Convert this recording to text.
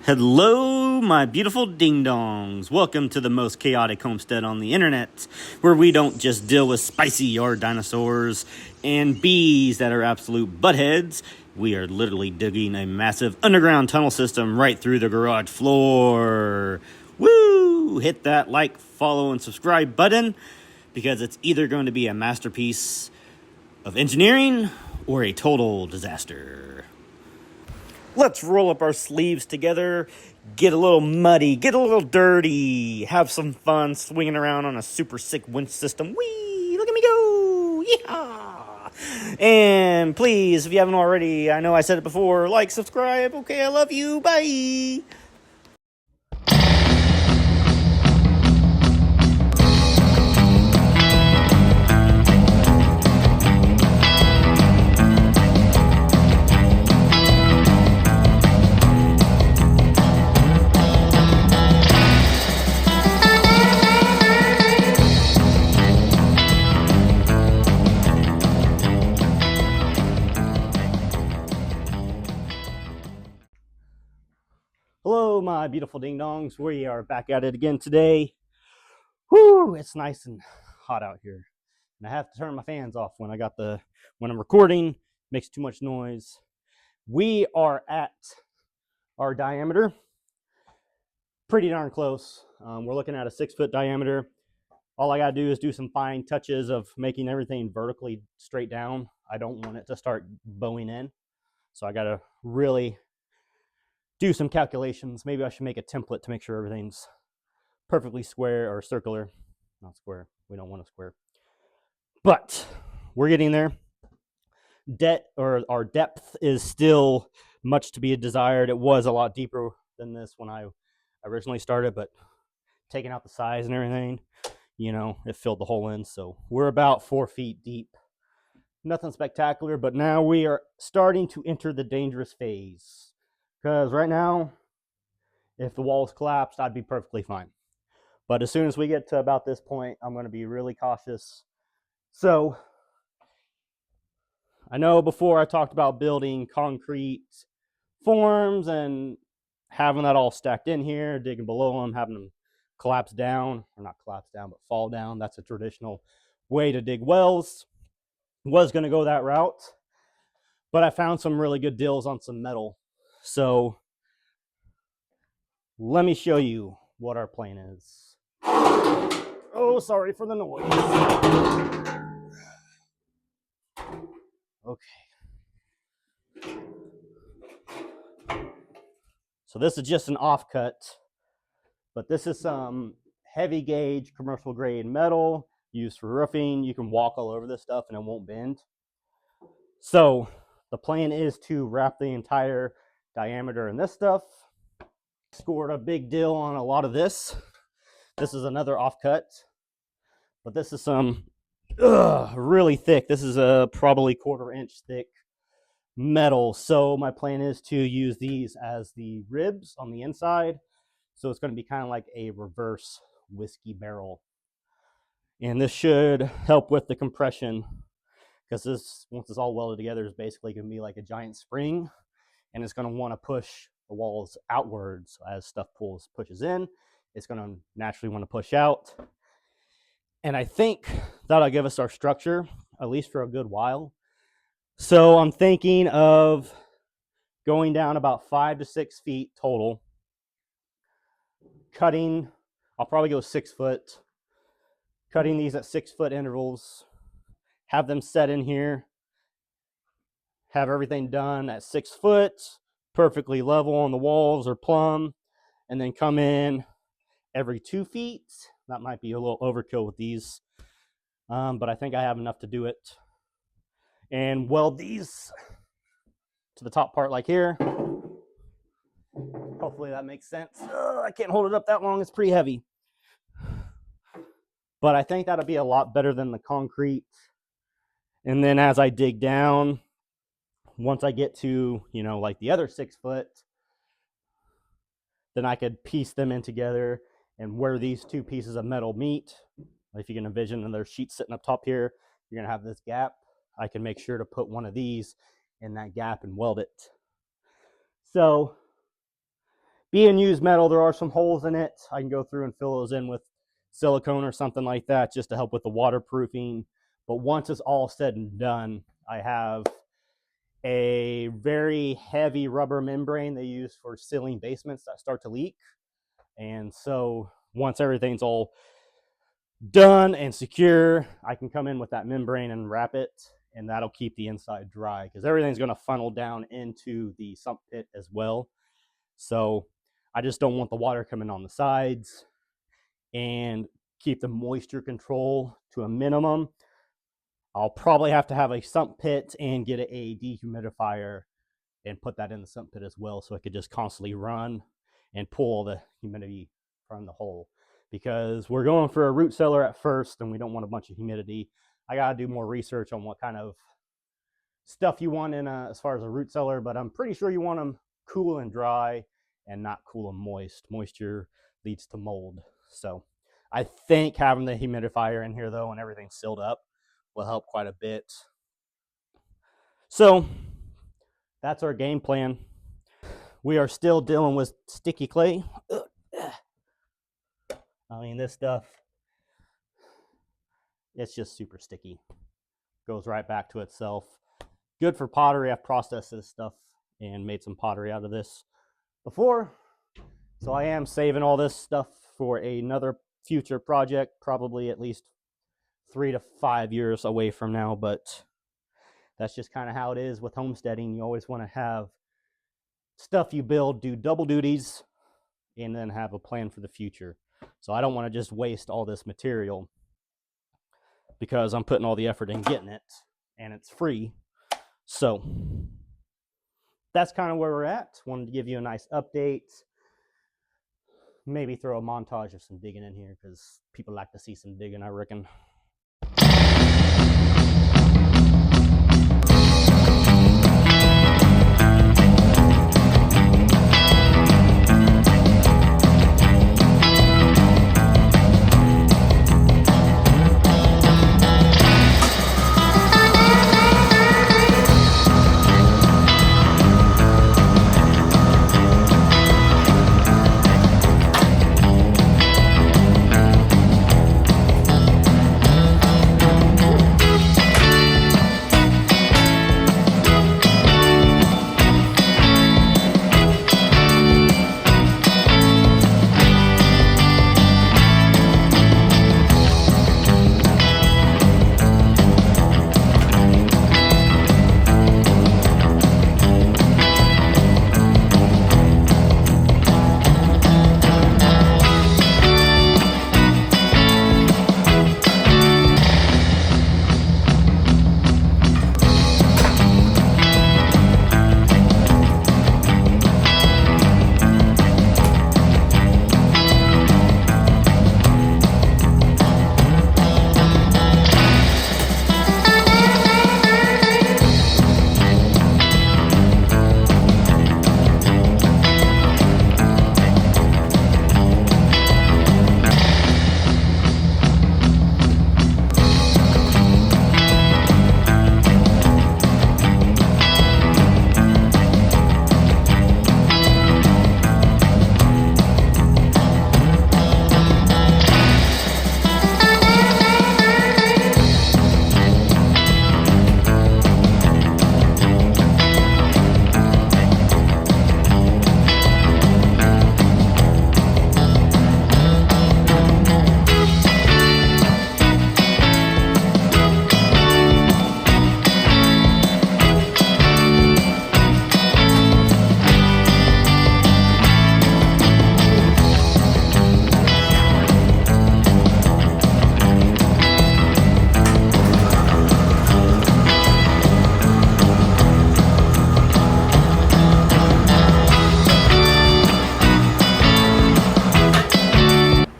Hello, my beautiful ding-dongs. Welcome to the most chaotic homestead on the internet, where we don't just deal with spicy yard dinosaurs and bees that are absolute buttheads. We are literally digging a massive underground tunnel system right through the garage floor. Woo! Hit that like, follow, and subscribe button, because it's either going to be a masterpiece of engineering or a total disaster. Let's roll up our sleeves together, get a little muddy, get a little dirty, have some fun swinging around on a super sick winch system. Whee! Look at me go! Yeehaw! And please, if you haven't already, I know I said it before, like, subscribe. Okay, I love you. Bye! Hello, my beautiful ding-dongs. We are back at it again today. Whoo, it's nice and hot out here. And I have to turn my fans off when I'm recording. Makes too much noise. We are at our diameter. Pretty darn close. We're looking at a 6-foot diameter. All I gotta do is do some fine touches of making everything vertically straight down. I don't want it to start bowing in. So I gotta really do some calculations. Maybe I should make a template to make sure everything's perfectly square or circular. Not square. We don't want a square. But we're getting there. Our depth is still much to be desired. It was a lot deeper than this when I originally started, but taking out the size and everything, it filled the hole in. So we're about 4 feet deep. Nothing spectacular, but now we are starting to enter the dangerous phase. Because right now, if the walls collapsed, I'd be perfectly fine. But as soon as we get to about this point, I'm going to be really cautious. So I know before I talked about building concrete forms and having that all stacked in here, digging below them, having them collapse down, or not collapse down, but fall down. That's a traditional way to dig wells. Was going to go that route, but I found some really good deals on some metal. So let me show you what our plan is. Oh, sorry for the noise. Okay. So this is just an offcut, but this is some heavy gauge commercial grade metal used for roofing. You can walk all over this stuff and it won't bend. So the plan is to wrap the entire diameter in this stuff. Scored a big deal on a lot of this. This is another offcut, but this is some really thick. This is a probably 1/4 inch thick metal. So my plan is to use these as the ribs on the inside. So it's going to be kind of like a reverse whiskey barrel. And this should help with the compression, because this, once it's all welded together, is basically going to be like a giant spring, and it's going to want to push the walls outwards. As stuff pushes in, it's going to naturally want to push out. And I think that'll give us our structure, at least for a good while. So I'm thinking of going down about 5 to 6 feet total. Cutting, I'll probably go 6 foot. Cutting these at 6 foot intervals. Have them set in here. Have everything done at 6 foot, perfectly level on the walls or plumb. And then come in every 2 feet. That might be a little overkill with these. But I think I have enough to do it. And weld these to the top part like here. Hopefully that makes sense. I can't hold it up that long. It's pretty heavy. But I think that'll be a lot better than the concrete. And then as I dig down, once I get to, like the other 6 foot, then I could piece them in together, and where these two pieces of metal meet, if you can envision another sheet sitting up top here, you're going to have this gap. I can make sure to put one of these in that gap and weld it. So being used metal, there are some holes in it. I can go through and fill those in with silicone or something like that just to help with the waterproofing. But once it's all said and done, I have a very heavy rubber membrane they use for sealing basements that start to leak. And so once everything's all done and secure, I can come in with that membrane and wrap it, and that'll keep the inside dry because everything's going to funnel down into the sump pit as well. So I just don't want the water coming on the sides, and keep the moisture control to a minimum. I'll probably have to have a sump pit and get a dehumidifier and put that in the sump pit as well, so it could just constantly run and pull the humidity from the hole. Because we're going for a root cellar at first, and we don't want a bunch of humidity. I gotta do more research on what kind of stuff you want in as far as a root cellar, but I'm pretty sure you want them cool and dry and not cool and moist. Moisture leads to mold. So I think having the humidifier in here though and everything sealed up will help quite a bit. So that's our game plan. We are still dealing with sticky clay. I mean, this stuff, it's just super sticky. Goes right back to itself. Good for pottery. I've processed this stuff and made some pottery out of this before. So I am saving all this stuff for another future project, probably at least 3 to 5 years away from now. But that's just kind of how it is with homesteading. You always want to have stuff you build do double duties and then have a plan for the future. So I don't want to just waste all this material because I'm putting all the effort in getting it and it's free. So that's kind of where we're at. Wanted to give you a nice update. Maybe throw a montage of some digging in here because people like to see some digging, I reckon.